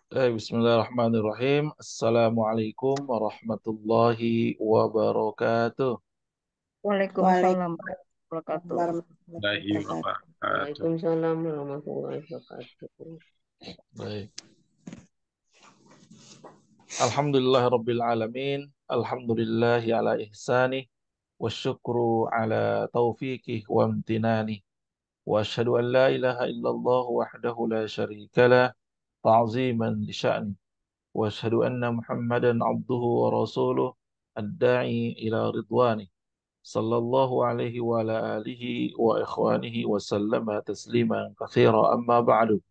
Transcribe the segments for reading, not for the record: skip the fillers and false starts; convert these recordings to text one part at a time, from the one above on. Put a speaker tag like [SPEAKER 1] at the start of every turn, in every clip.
[SPEAKER 1] Bismillahirrahmanirrahim. Assalamualaikum warahmatullahi wabarakatuh.
[SPEAKER 2] Waalaikumsalam warahmatullahi wabarakatuh.
[SPEAKER 3] Warahmatullahi wabarakatuh.
[SPEAKER 2] Waalaikumsalam warahmatullahi wabarakatuh.
[SPEAKER 1] Baik. Alhamdulillahirabbil alamin. Alhamdulillahi ala ihsanih wa syukru ala taufiqih wa amtinani. Wa asyhadu an la ilaha illallah wahdahu la syarikalah ta'ziman li sya'ni. Wa asyhadu anna Muhammadan abduhu wa rasuluh ad-da'i ila ridwani. Sallallahu alaihi wa ala alihi wa ikhwanihi wa sallama tasliman katsira amma ba'du.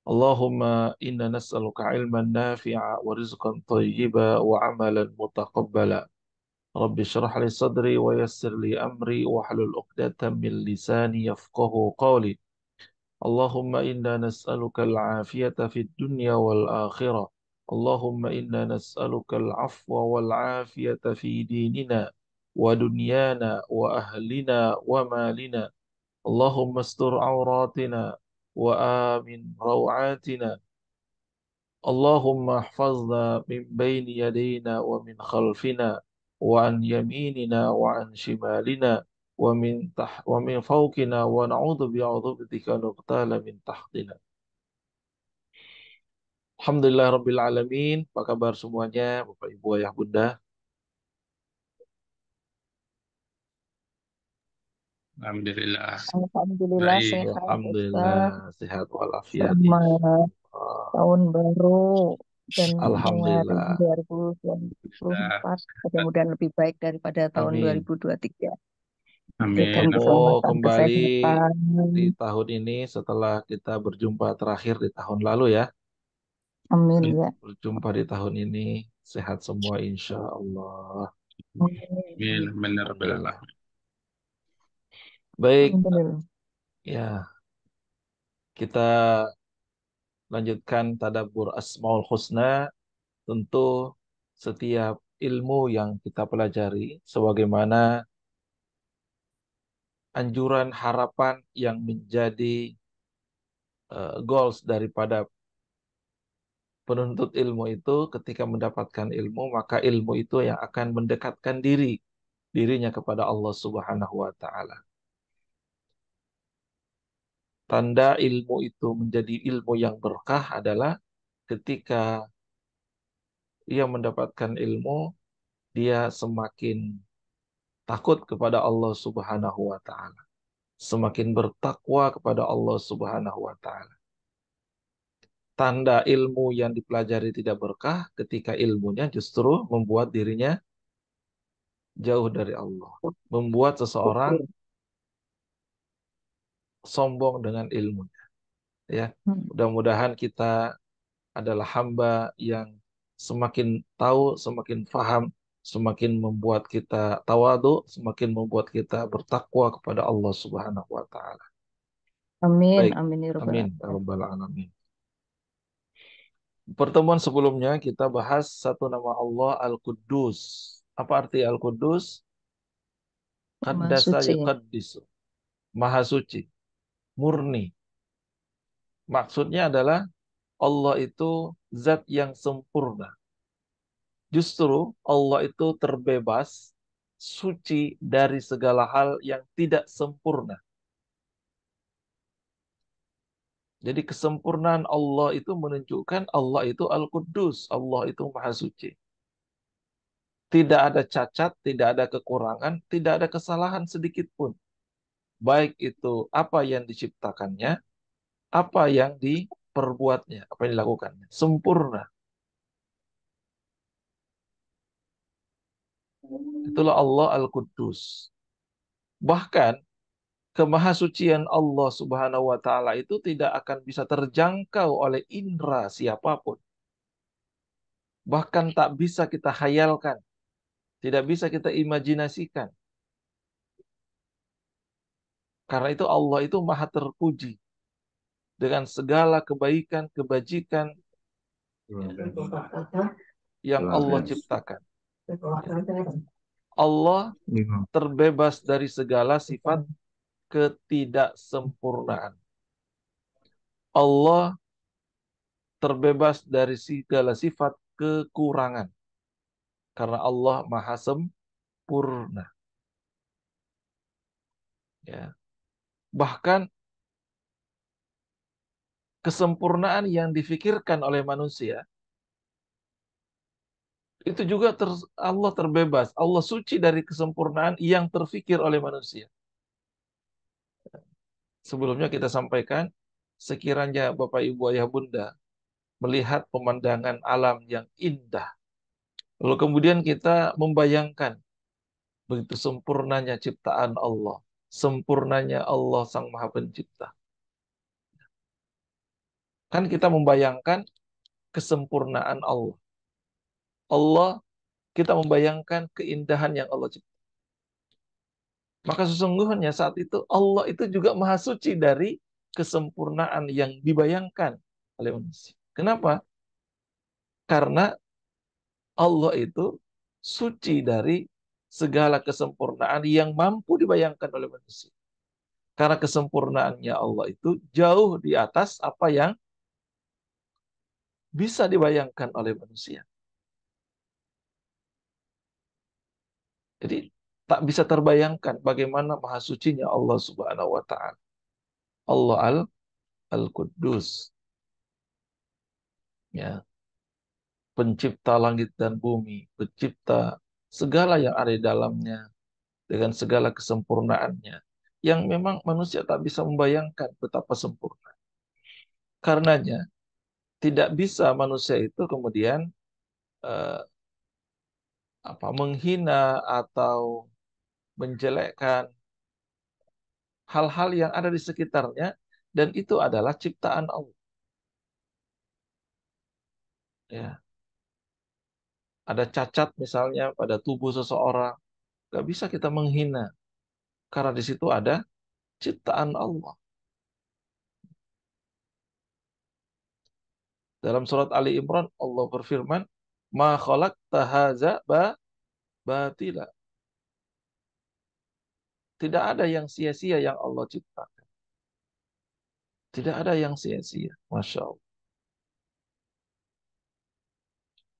[SPEAKER 1] Allahumma inna nas'aluka ilman nafi'a wa rizqan thayyiba wa amalan mutaqabbala. Rabbi shrah li sadri wa yassir li amri wa hlul 'uqdatam min lisani yafqahu qawli. Allahumma inna nas'aluka al-'afiyata fid dunya wal akhirah. Allahumma inna nas'aluka al-'afwa wal 'afiyata fi dinina wa dunyana wa ahlina wa malina. Allahumma astur 'auratina wa amin rawatina. Allahumma ihfazna min bayni yadayna wa min khalfina wa an yaminina wa an shimalina wa min fawqina wa na'udzu bi'adzatika nuqtala min tahtina. Alhamdulillah Rabbil Alamin. Apa kabar semuanya, Bapak Ibu Ayah Bunda?
[SPEAKER 3] Alhamdulillah.
[SPEAKER 2] Alhamdulillah
[SPEAKER 3] Baik.
[SPEAKER 2] sehat
[SPEAKER 1] Alhamdulillah
[SPEAKER 2] Ustaz.
[SPEAKER 1] sehat walafiat
[SPEAKER 2] Selamat
[SPEAKER 1] insyaallah.
[SPEAKER 2] tahun baru dan menghadapi
[SPEAKER 1] Alhamdulillah.
[SPEAKER 2] 2024 mudah-mudahan lebih baik daripada tahun
[SPEAKER 1] Amin.
[SPEAKER 2] 2023. Diberikan
[SPEAKER 3] Amin.
[SPEAKER 1] Ketemu
[SPEAKER 2] keselamatan,
[SPEAKER 1] kembali
[SPEAKER 2] kesehatan.
[SPEAKER 1] di tahun ini setelah kita berjumpa terakhir di tahun lalu ya.
[SPEAKER 2] Amin ya.
[SPEAKER 1] Berjumpa di tahun ini sehat semua insya Allah.
[SPEAKER 3] Amin.
[SPEAKER 2] Amin.
[SPEAKER 3] Benar benar.
[SPEAKER 1] Baik,
[SPEAKER 2] Alhamdulillah.
[SPEAKER 1] ya kita lanjutkan tadabbur Asmaul Husna. Tentu setiap ilmu yang kita pelajari sebagaimana anjuran harapan yang menjadi goals daripada penuntut ilmu itu ketika mendapatkan ilmu maka ilmu itu yang akan mendekatkan dirinya kepada Allah Subhanahu wa taala. Tanda ilmu itu menjadi ilmu yang berkah adalah ketika ia mendapatkan ilmu, dia semakin takut kepada Allah Subhanahu wa taala, semakin bertakwa kepada Allah Subhanahu wa taala. Tanda ilmu yang dipelajari tidak berkah ketika ilmunya justru membuat dirinya jauh dari Allah, membuat seseorang
[SPEAKER 2] Syukur.
[SPEAKER 1] sombong dengan ilmunya. Ya,
[SPEAKER 2] Hmm.
[SPEAKER 1] mudah-mudahan kita adalah hamba yang semakin tahu, semakin faham, semakin membuat kita tawadu, semakin membuat kita bertakwa kepada Allah Subhanahu wa taala.
[SPEAKER 2] Amin.
[SPEAKER 1] Baik,
[SPEAKER 2] Amin ya rabbal
[SPEAKER 1] amin ya
[SPEAKER 2] alamin.
[SPEAKER 1] rabbal alamin. Pertemuan sebelumnya kita bahas satu nama Allah Al-Quddus. Apa arti Al-Quddus?
[SPEAKER 2] Maha
[SPEAKER 1] Qaddasa
[SPEAKER 2] suci.
[SPEAKER 1] yuqaddisu. Maha suci, murni. Maksudnya adalah Allah itu zat yang sempurna. Justru Allah itu terbebas, suci dari segala hal yang tidak sempurna. Jadi kesempurnaan Allah itu menunjukkan Allah itu Al-Quddus, Allah itu Maha Suci. Tidak ada cacat, tidak ada kekurangan, tidak ada kesalahan sedikit pun. Baik itu apa yang diciptakannya, apa yang diperbuatnya, apa yang dilakukannya. Sempurna. Itulah Allah Al-Quddus. Bahkan kemahasucian Allah Subhanahu wa taala itu tidak akan bisa terjangkau oleh indera siapapun. Bahkan tak bisa kita hayalkan, tidak bisa kita imajinasikan. Karena itu Allah itu maha terpuji dengan segala kebaikan, kebajikan yang Allah ciptakan. Allah terbebas dari segala sifat ketidaksempurnaan. Allah terbebas dari segala sifat kekurangan. Karena Allah Maha Sempurna. Ya. Bahkan kesempurnaan yang difikirkan oleh manusia, itu juga Allah terbebas. Allah suci dari kesempurnaan yang terfikir oleh manusia. Sebelumnya kita sampaikan, sekiranya Bapak Ibu Ayah Bunda melihat pemandangan alam yang indah, lalu kemudian kita membayangkan begitu sempurnanya ciptaan Allah, sempurnanya Allah Sang Maha Pencipta. Kan kita membayangkan kesempurnaan Allah. Allah, kita membayangkan keindahan yang Allah cipta. Maka sesungguhnya saat itu Allah itu juga maha suci dari kesempurnaan yang dibayangkan oleh manusia. Kenapa? Karena Allah itu suci dari segala kesempurnaan yang mampu dibayangkan oleh manusia. Karena kesempurnaannya Allah itu jauh di atas apa yang bisa dibayangkan oleh manusia. Jadi tak bisa terbayangkan bagaimana maha sucinya Allah Subhanahu wa taala. Allah Al-Quddus. Ya, pencipta langit dan bumi, pencipta segala yang ada di dalamnya dengan segala kesempurnaannya yang memang manusia tak bisa membayangkan betapa sempurna. Karenanya tidak bisa manusia itu kemudian eh, menghina atau menjelekkan hal-hal yang ada di sekitarnya dan itu adalah ciptaan Allah. Ya, ada cacat misalnya pada tubuh seseorang, nggak bisa kita menghina karena di situ ada ciptaan Allah. Dalam surat Ali Imran Allah berfirman, "Ma khalaqta hadza batila." Tidak ada yang sia-sia yang Allah ciptakan. Tidak ada yang sia-sia. Masya Allah.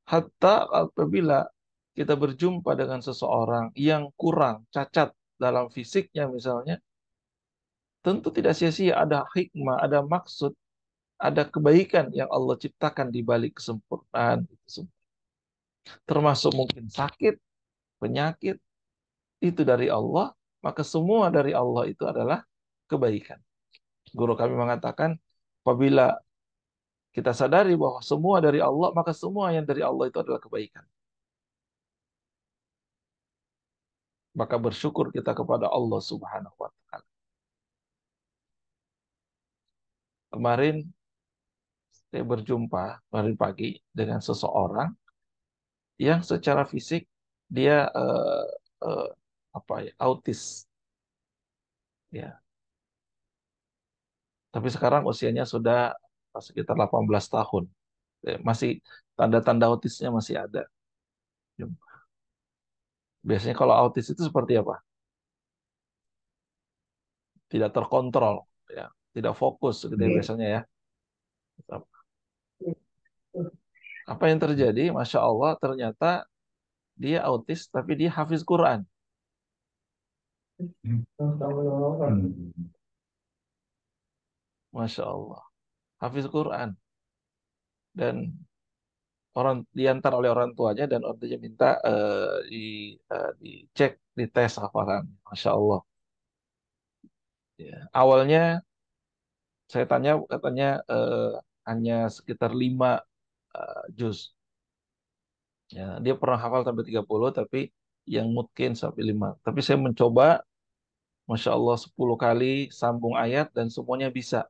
[SPEAKER 1] Hatta apabila kita berjumpa dengan seseorang yang kurang, cacat dalam fisiknya misalnya, tentu tidak sia-sia, ada hikmah, ada maksud, ada kebaikan yang Allah ciptakan di balik kesempurnaan itu semua. Termasuk mungkin sakit, penyakit, itu dari Allah, maka semua dari Allah itu adalah kebaikan. Guru kami mengatakan, apabila kita sadari bahwa semua dari Allah, maka semua yang dari Allah itu adalah kebaikan. Maka bersyukur kita kepada Allah Subhanahu wa taala. Kemarin saya berjumpa kemarin pagi dengan seseorang yang secara fisik dia eh, autis, ya. Tapi sekarang usianya sudah sekitar 18 tahun. Masih tanda-tanda autisnya masih ada. Biasanya kalau autis itu seperti apa? Tidak terkontrol, ya, tidak fokus gitu ya biasanya ya. Apa yang terjadi? Masya Allah, ternyata dia autis, tapi dia hafiz Quran. Masya Allah, hafiz Quran. Dan diantar oleh orang tuanya dan orang tuanya minta dicek, dites hafalan. Masya Allah. Ya. Awalnya saya tanya, katanya hanya sekitar 5 juz. Ya, dia pernah hafal sampai 30, tapi yang mungkin sampai 5. Tapi saya mencoba, Masya Allah, 10 kali sambung ayat dan semuanya bisa.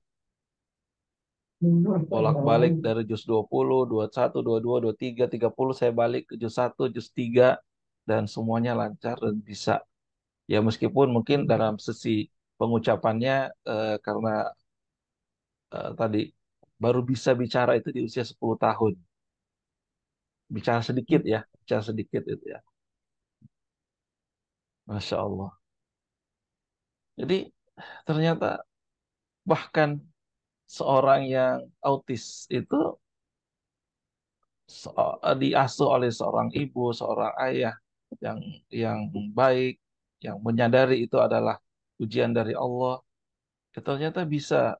[SPEAKER 1] Bolak-balik dari juz 20, 21, 22, 23, 30, saya balik ke juz 1, juz 3, dan semuanya lancar dan bisa. Ya meskipun mungkin dalam sesi pengucapannya karena tadi baru bisa bicara itu di usia 10 tahun. Bicara sedikit ya, bicara sedikit itu ya. Masya Allah. Jadi ternyata bahkan seorang yang autis itu diasuh oleh seorang ibu, seorang ayah yang yang baik, yang menyadari itu adalah ujian dari Allah, ya ternyata bisa,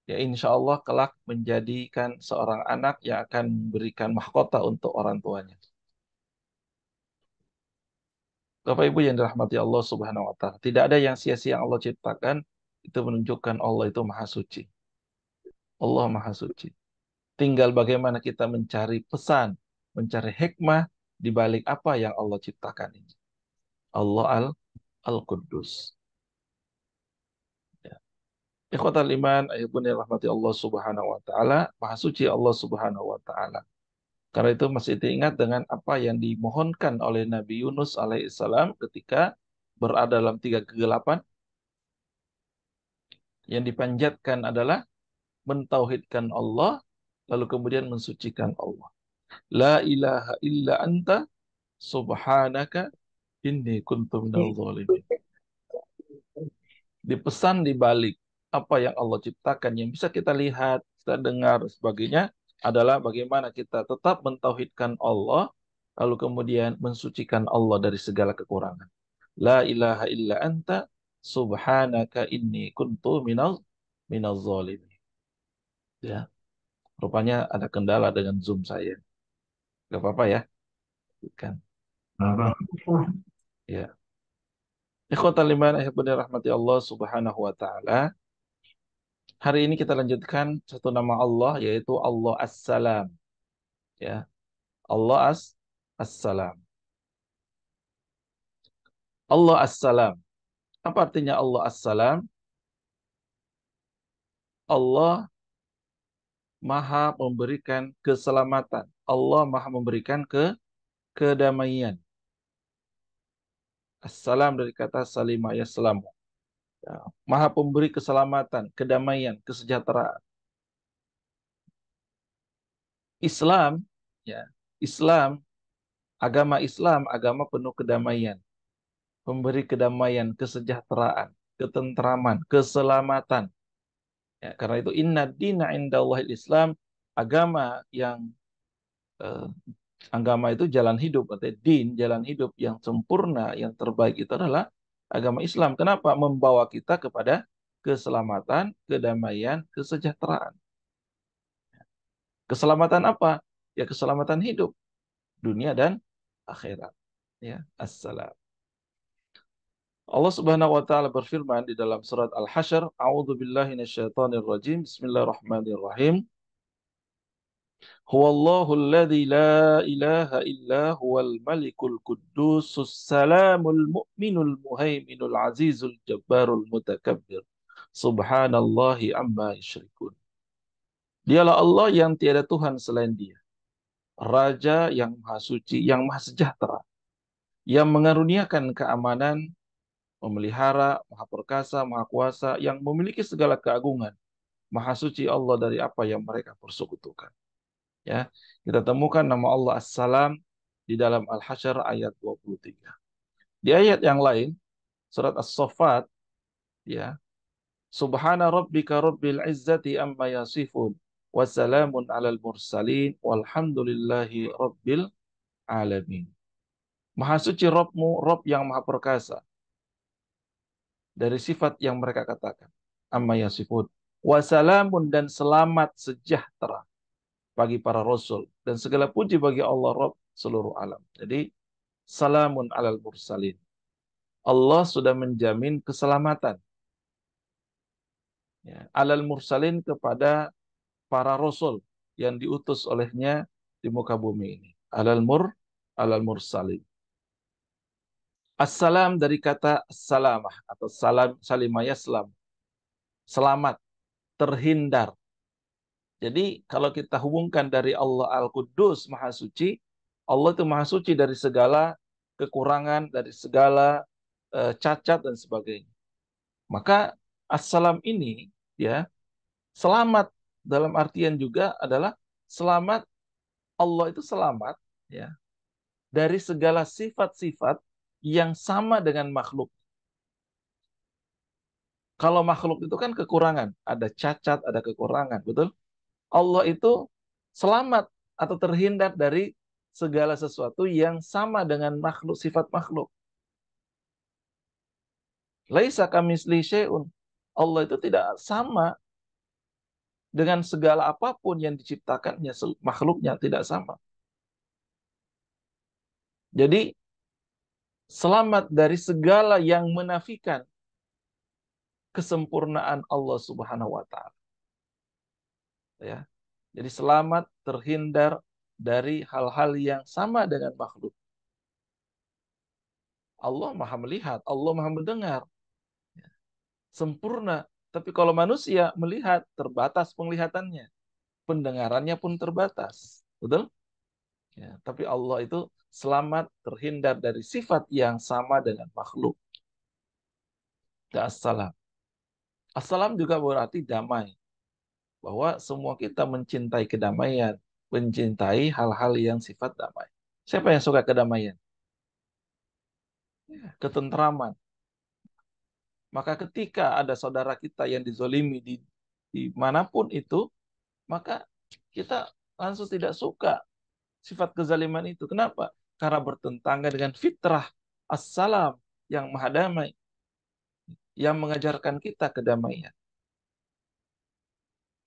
[SPEAKER 1] ya insya Allah kelak menjadikan seorang anak yang akan memberikan mahkota untuk orang tuanya. Bapak Ibu yang dirahmati Allah Subhanahu wa Ta'ala, tidak ada yang sia-sia yang Allah ciptakan, itu menunjukkan Allah itu maha suci. Allah maha suci. Tinggal bagaimana kita mencari pesan, mencari hikmah di balik apa yang Allah ciptakan ini. Allah Al-Quddus. Ya. Ikhwatal iman, ayahbun yang rahmati Allah Subhanahu wa Ta'ala, maha suci Allah Subhanahu wa Ta'ala. Karena itu masih diingat dengan apa yang dimohonkan oleh Nabi Yunus alaihissalam ketika berada dalam tiga kegelapan. Yang dipanjatkan adalah mentauhidkan Allah, lalu kemudian mensucikan Allah. La ilaha illa anta subhanaka inni kuntu minal zalimin. Dipesan di balik apa yang Allah ciptakan yang bisa kita lihat, kita dengar, sebagainya adalah bagaimana kita tetap mentauhidkan Allah, lalu kemudian mensucikan Allah dari segala kekurangan. La ilaha illa anta subhanaka inni kuntu minal zalimin. Ya, rupanya ada kendala dengan Zoom saya. Gak apa-apa ya, kan? Ya. Ikhwatal iman, ihibunir rahmati Allah Subhanahu wa Ta'ala. Hari ini kita lanjutkan satu nama Allah, yaitu Allah As-Salam. Ya, Allah As-Salam. Allah As-Salam. Apa artinya Allah As-Salam? Allah Maha memberikan keselamatan. Allah Maha memberikan kedamaian. As-Salam dari kata salima yaslamu. Ya, Maha pemberi keselamatan, kedamaian, kesejahteraan. Islam, ya, Islam, agama penuh kedamaian, memberi kedamaian, kesejahteraan, ketentraman, keselamatan. Ya, karena itu inna dina indallahil Islam, agama yang agama itu jalan hidup, artinya din, jalan hidup yang sempurna, yang terbaik itu adalah agama Islam. Kenapa? Membawa kita kepada keselamatan, kedamaian, kesejahteraan. Keselamatan apa? Ya keselamatan hidup, dunia dan akhirat. Ya, assalam. Allah Subhanahu wa taala berfirman di dalam surat Al-Hasyr, A'udzu billahi minasyaitonir rajim. Bismillahirrahmanirrahim. Huwallahu alladzi la ilaha illa huwal malikul quddusus salamul mu'minul muhaiminul azizul jabbarul mutakabbir. Subhanallahi amma yusyrikun. Dialah Allah yang tiada Tuhan selain Dia. Raja yang maha suci, yang maha sejahtera, yang mengaruniakan keamanan, memelihara, maha perkasa, maha kuasa, yang memiliki segala keagungan. Maha suci Allah dari apa yang mereka persekutukan. Ya, kita temukan nama Allah As-Salam di dalam Al-Hasyr ayat 23. Di ayat yang lain, surat As-Saffat, ya, Subhana rabbika rabbil izzati amma yasifun wa salamun alal mursalin walhamdulillahi rabbil alamin. Maha suci Rabbmu, Rabb yang maha perkasa dari sifat yang mereka katakan. Amma yasifun. Wasalamun dan selamat sejahtera bagi para rasul. Dan segala puji bagi Allah Rabb seluruh alam. Jadi, salamun alal mursalin. Allah sudah menjamin keselamatan. Ya, alal mursalin kepada para rasul yang diutus olehnya di muka bumi ini. Alal mursalin. Assalam dari kata salamah atau salimah yaslam. Selamat, terhindar. Jadi kalau kita hubungkan dari Allah Al-Quddus, Maha Suci, Allah itu Maha Suci dari segala kekurangan, dari segala cacat dan sebagainya. Maka assalam ini ya selamat dalam artian juga adalah selamat, Allah itu selamat ya dari segala sifat-sifat yang sama dengan makhluk. Kalau makhluk itu kan kekurangan, ada cacat, ada kekurangan, betul? Allah itu selamat atau terhindar dari segala sesuatu yang sama dengan makhluk, sifat makhluk. Laisa kamitslihi syai'un. Allah itu tidak sama dengan segala apapun yang diciptakannya, makhluknya tidak sama. Jadi selamat dari segala yang menafikan kesempurnaan Allah Subhanahu wa taala. Ya. Jadi selamat terhindar dari hal-hal yang sama dengan makhluk. Allah Maha melihat, Allah Maha mendengar. Sempurna. Tapi kalau manusia melihat, terbatas penglihatannya. Pendengarannya pun terbatas. Betul? Ya, tapi Allah itu selamat terhindar dari sifat yang sama dengan makhluk. Assalam. Assalam juga berarti damai. Bahwa semua kita mencintai kedamaian. Mencintai hal-hal yang sifat damai. Siapa yang suka kedamaian? Ya, ketentraman. Maka ketika ada saudara kita yang dizolimi di manapun itu, maka kita langsung tidak suka sifat kezaliman itu. Kenapa? Karena bertentangan dengan fitrah assalam yang maha damai, yang mengajarkan kita kedamaian.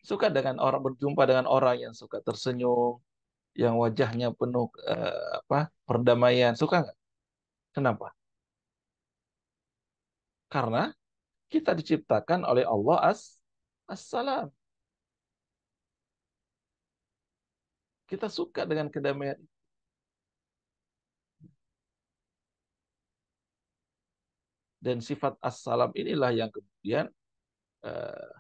[SPEAKER 1] Suka dengan orang, berjumpa dengan orang yang suka tersenyum, yang wajahnya penuh perdamaian. Suka nggak? Kenapa? Karena kita diciptakan oleh Allah assalam. Kita suka dengan kedamaian. Dan sifat assalam inilah yang kemudian eh,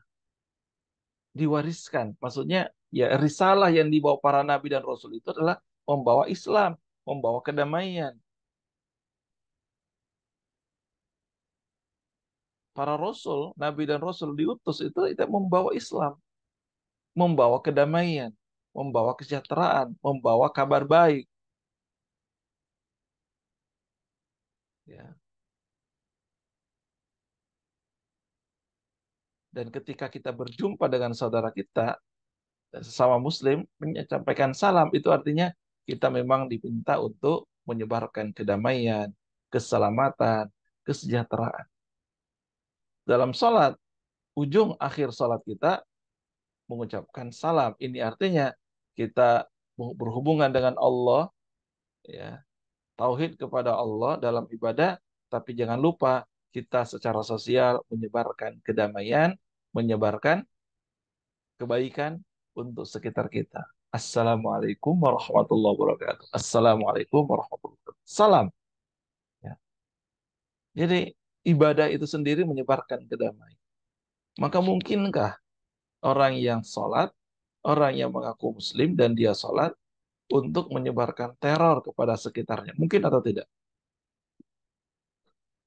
[SPEAKER 1] diwariskan. Maksudnya ya risalah yang dibawa para nabi dan rasul itu adalah membawa Islam, membawa kedamaian. Para rasul, nabi dan rasul diutus itu membawa Islam, membawa kedamaian, membawa kesejahteraan, membawa kabar baik. Ya. Dan ketika kita berjumpa dengan saudara kita, sesama muslim, menyampaikan salam, itu artinya kita memang diminta untuk menyebarkan kedamaian, keselamatan, kesejahteraan. Dalam sholat, ujung akhir sholat kita mengucapkan salam. Ini artinya kita berhubungan dengan Allah, ya, tauhid kepada Allah dalam ibadah, tapi jangan lupa kita secara sosial menyebarkan kedamaian, menyebarkan kebaikan untuk sekitar kita. Assalamualaikum warahmatullahi wabarakatuh. Assalamualaikum warahmatullahi wabarakatuh. Salam. Ya. Jadi ibadah itu sendiri menyebarkan kedamaian. Maka mungkinkah orang yang sholat, orang yang mengaku muslim dan dia sholat untuk menyebarkan teror kepada sekitarnya? Mungkin atau tidak?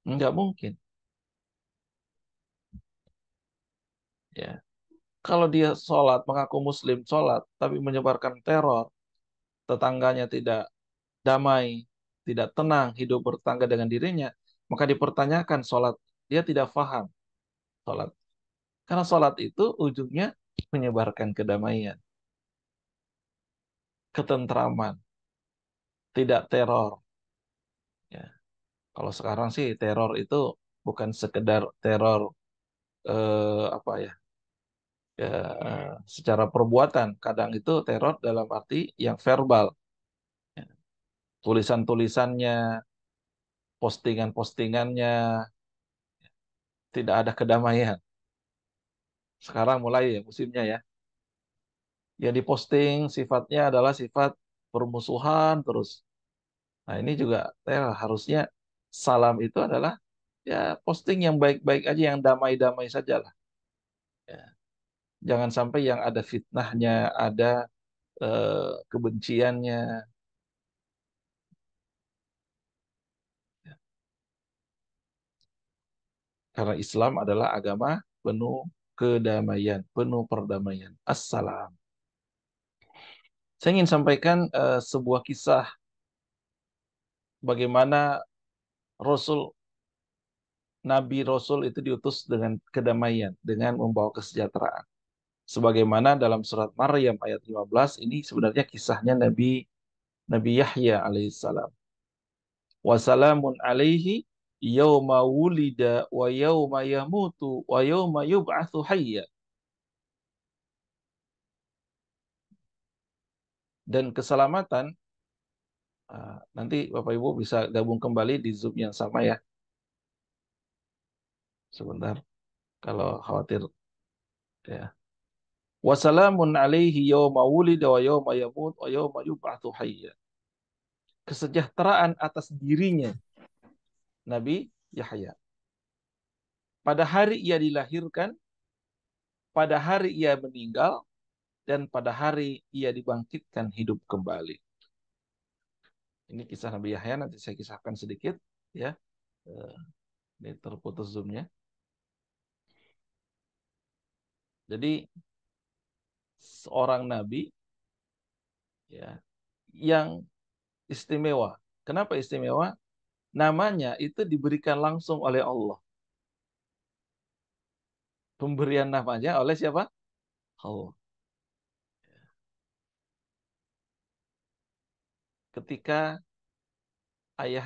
[SPEAKER 1] Enggak mungkin. Ya. Kalau dia sholat, mengaku muslim sholat, tapi menyebarkan teror, tetangganya tidak damai, tidak tenang, hidup bertetangga dengan dirinya, maka dipertanyakan sholat. Dia tidak paham sholat. Karena sholat itu ujungnya menyebarkan kedamaian, ketentraman, tidak teror. Ya. Kalau sekarang sih teror itu bukan sekedar teror apa ya, ya secara perbuatan. Kadang itu teror dalam arti yang verbal. Ya. Tulisan-tulisannya, postingan-postingannya, tidak ada kedamaian. Sekarang mulai ya musimnya ya. Yang diposting sifatnya adalah sifat permusuhan terus. Nah ini juga harusnya salam itu adalah ya posting yang baik-baik aja, yang damai-damai saja lah. Ya. Jangan sampai yang ada fitnahnya, ada kebenciannya. Ya. Karena Islam adalah agama penuh kedamaian, penuh perdamaian. Assalam. Saya ingin sampaikan sebuah kisah bagaimana Rasul, Nabi Rasul itu diutus dengan kedamaian, dengan membawa kesejahteraan. Sebagaimana dalam surat Maryam ayat 15 ini sebenarnya kisahnya Nabi Yahya alaihissalam. Wasalamun alaihi yauma wulida wa yauma yamutu wa yauma yub'atsu hayya. Dan keselamatan nanti Bapak Ibu bisa gabung kembali di Zoom yang sama ya. Sebentar kalau khawatir ya. Wasalamun alaihi yauma wulida wa yauma yamut wa yauma yub'atsu hayya. Kesejahteraan atas dirinya Nabi Yahya. Pada hari ia dilahirkan, pada hari ia meninggal, dan pada hari ia dibangkitkan hidup kembali. Ini kisah Nabi Yahya, nanti saya kisahkan sedikit ya. Eh, Ini terputus zoomnya. Jadi seorang nabi ya yang istimewa. Kenapa istimewa? Namanya itu diberikan langsung oleh Allah. Pemberian namanya oleh siapa? Allah. Ketika ayah